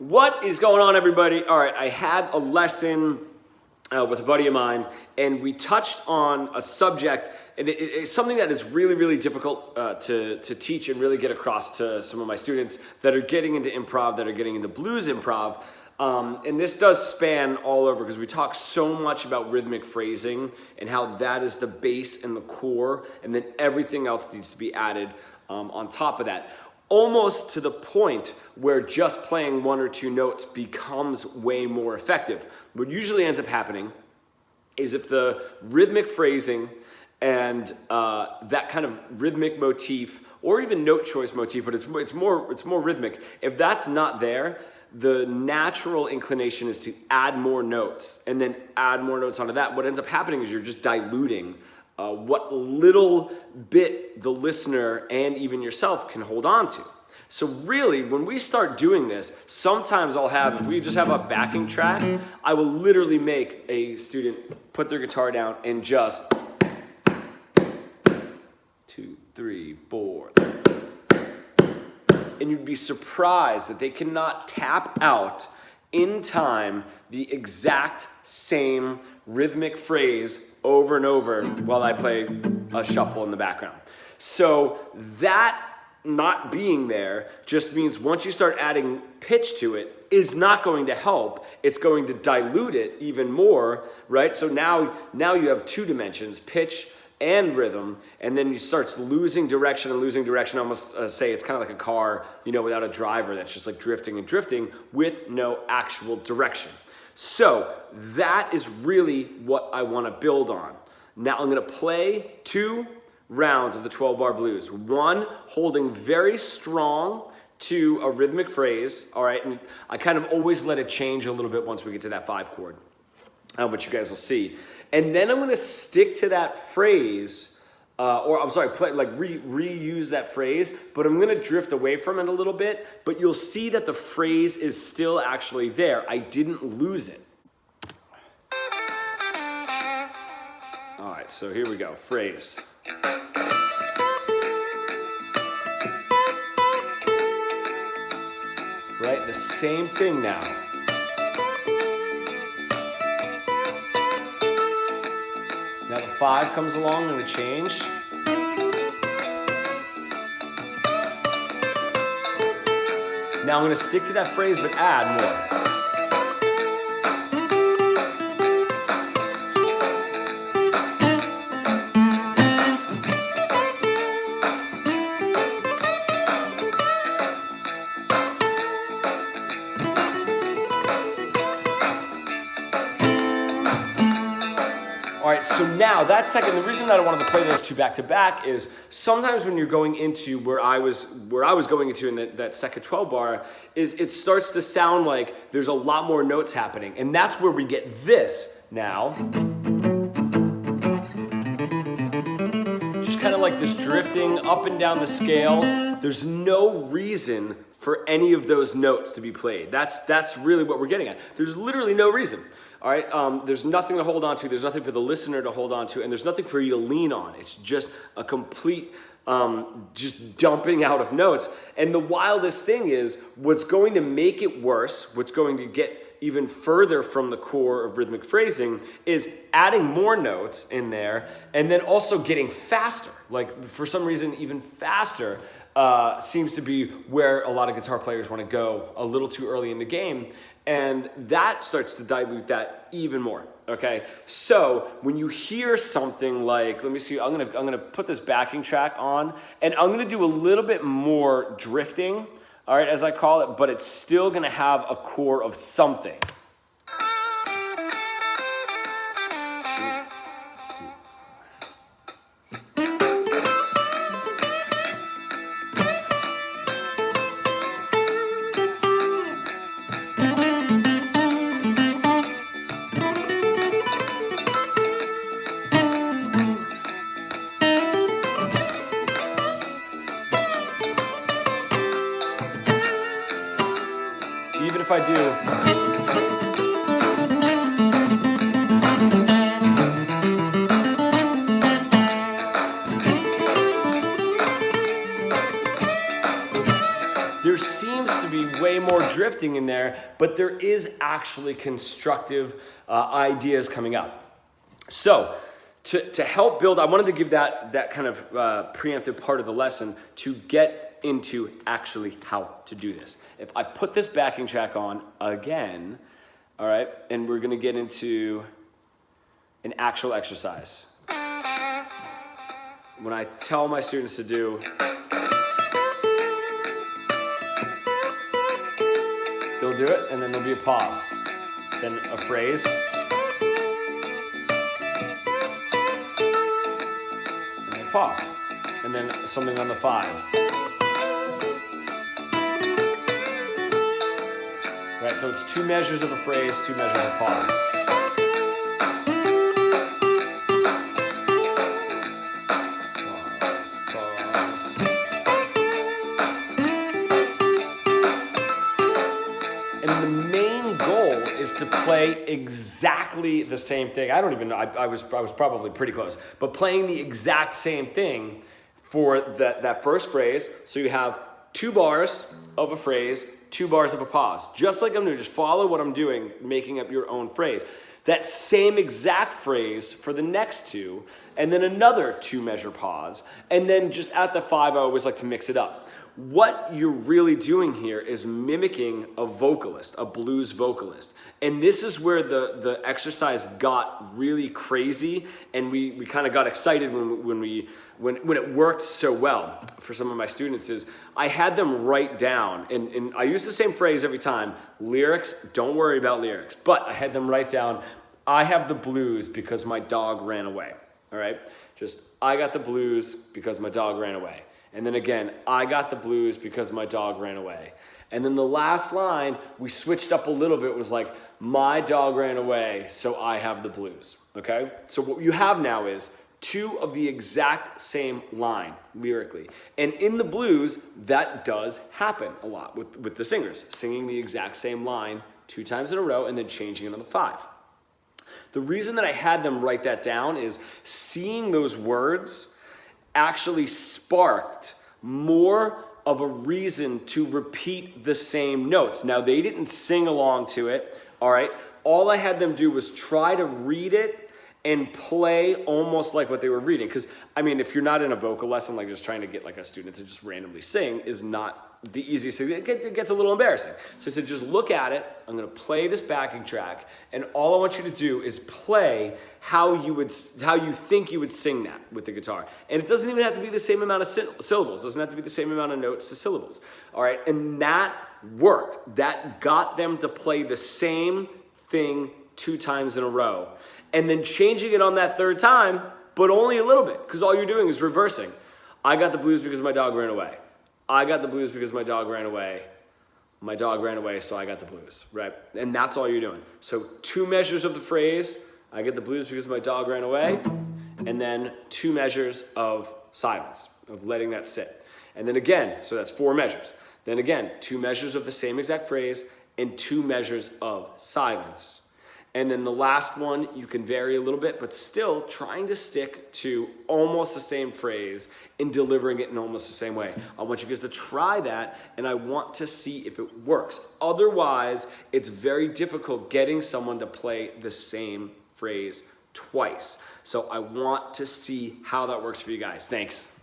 What is going on, everybody? All right, I had a lesson with a buddy of mine, and we touched on a subject, and it's something that is really, really difficult to teach and really get across to some of my students that are getting into improv, that are getting into blues improv. And this does span all over because we talk so much about rhythmic phrasing and how that is the base and the core, and then everything else needs to be added on top of that. Almost to the point where just playing one or two notes becomes way more effective. What usually ends up happening is if the rhythmic phrasing and that kind of rhythmic motif, or even note choice motif, but it's more rhythmic. If that's not there, the natural inclination is to add more notes and then add more notes onto that. What ends up happening is you're just diluting what little bit the listener and even yourself can hold on to. So really, when we start doing this, sometimes I'll have, if we just have a backing track, I will literally make a student put their guitar down and just 2, 3, 4. And you'd be surprised that they cannot tap out in time the exact same rhythmic phrase over and over while I play a shuffle in the background. So that not being there just means once you start adding pitch to it is not going to help. It's going to dilute it even more, right? So now you have two dimensions, pitch and rhythm, and then you start losing direction. I almost say it's kind of like a car, without a driver that's just like drifting and drifting with no actual direction. So that is really what I want to build on. Now I'm going to play 2 rounds of the 12-bar blues. One holding very strong to a rhythmic phrase, all right? And I kind of always let it change a little bit once we get to that 5 chord, which you guys will see. And then I'm going to stick to that phrase, reuse that phrase, but I'm going to drift away from it a little bit, but you'll see that the phrase is still actually there. I didn't lose it. All right, so here we go, phrase. Right, the same thing now. Now the 5 comes along, I'm going to change. Now I'm going to stick to that phrase, but add more. All right, so now that second, the reason that I wanted to play those 2 back to back is sometimes when you're going into where I was going into in that second 12 bar, is it starts to sound like there's a lot more notes happening. And that's where we get this now. Just kind of like this drifting up and down the scale. There's no reason for any of those notes to be played. That's really what we're getting at. There's literally no reason. All right, there's nothing to hold on to, there's nothing for the listener to hold on to, and there's nothing for you to lean on. It's just a complete, just dumping out of notes. And the wildest thing is, what's going to make it worse, what's going to get even further from the core of rhythmic phrasing is adding more notes in there, and then also getting faster. Like, for some reason, even faster seems to be where a lot of guitar players want to go a little too early in the game. And that starts to dilute that even more, okay? So when you hear something like, let me see, I'm gonna put this backing track on, and I'm gonna do a little bit more drifting, all right, as I call it, but it's still gonna have a core of something. Even if I do. There seems to be way more more drifting in there, but there is actually constructive ideas coming up. So to help build, I wanted to give that kind of preemptive part of the lesson to get into actually how to do this. If I put this backing track on again, all right, and we're gonna get into an actual exercise. When I tell my students to do, they'll do it, and then there'll be a pause, then a phrase, and then a pause, and then something on the 5. Right, so it's 2 measures of a phrase, 2 measures of a pause. Is to play exactly the same thing. I don't even know, I was probably pretty close, but playing the exact same thing for that first phrase. So you have 2 bars of a phrase, 2 bars of a pause. Just like I'm doing, just follow what I'm doing, making up your own phrase. That same exact phrase for the next 2, and then another 2 measure pause, and then just at the 5, I always like to mix it up. What you're really doing here is mimicking a vocalist, a blues vocalist. And this is where the exercise got really crazy, and we kind of got excited when it worked so well for some of my students. Is I had them write down, and I use the same phrase every time, lyrics, don't worry about lyrics, but I had them write down, I have the blues because my dog ran away, all right? Just, I got the blues because my dog ran away. And then again, I got the blues because my dog ran away. And then the last line, we switched up a little bit, was like, my dog ran away, so I have the blues, okay? So what you have now is 2 of the exact same line lyrically. And in the blues, that does happen a lot with the singers, singing the exact same line 2 times in a row and then changing it on the 5. The reason that I had them write that down is seeing those words actually sparked more of a reason to repeat the same notes. Now, they didn't sing along to it, all right? All I had them do was try to read it and play almost like what they were reading. Because, I mean, if you're not in a vocal lesson, like just trying to get like a student to just randomly sing is not the easiest thing. It gets a little embarrassing. So I said, just look at it. I'm gonna play this backing track, and all I want you to do is play how you think you would sing that with the guitar. And it doesn't even have to be the same amount of syllables. It doesn't have to be the same amount of notes to syllables. All right, and that worked. That got them to play the same thing 2 times in a row. And then changing it on that 3rd time, but only a little bit, because all you're doing is reversing. I got the blues because my dog ran away. I got the blues because my dog ran away. My dog ran away, so I got the blues, right? And that's all you're doing. So 2 measures of the phrase, I get the blues because my dog ran away, and then 2 measures of silence, of letting that sit. And then again, so that's 4 measures. Then again, 2 measures of the same exact phrase and 2 measures of silence. And then the last one, you can vary a little bit, but still trying to stick to almost the same phrase and delivering it in almost the same way. I want you guys to try that, and I want to see if it works. Otherwise, it's very difficult getting someone to play the same phrase twice. So I want to see how that works for you guys. Thanks.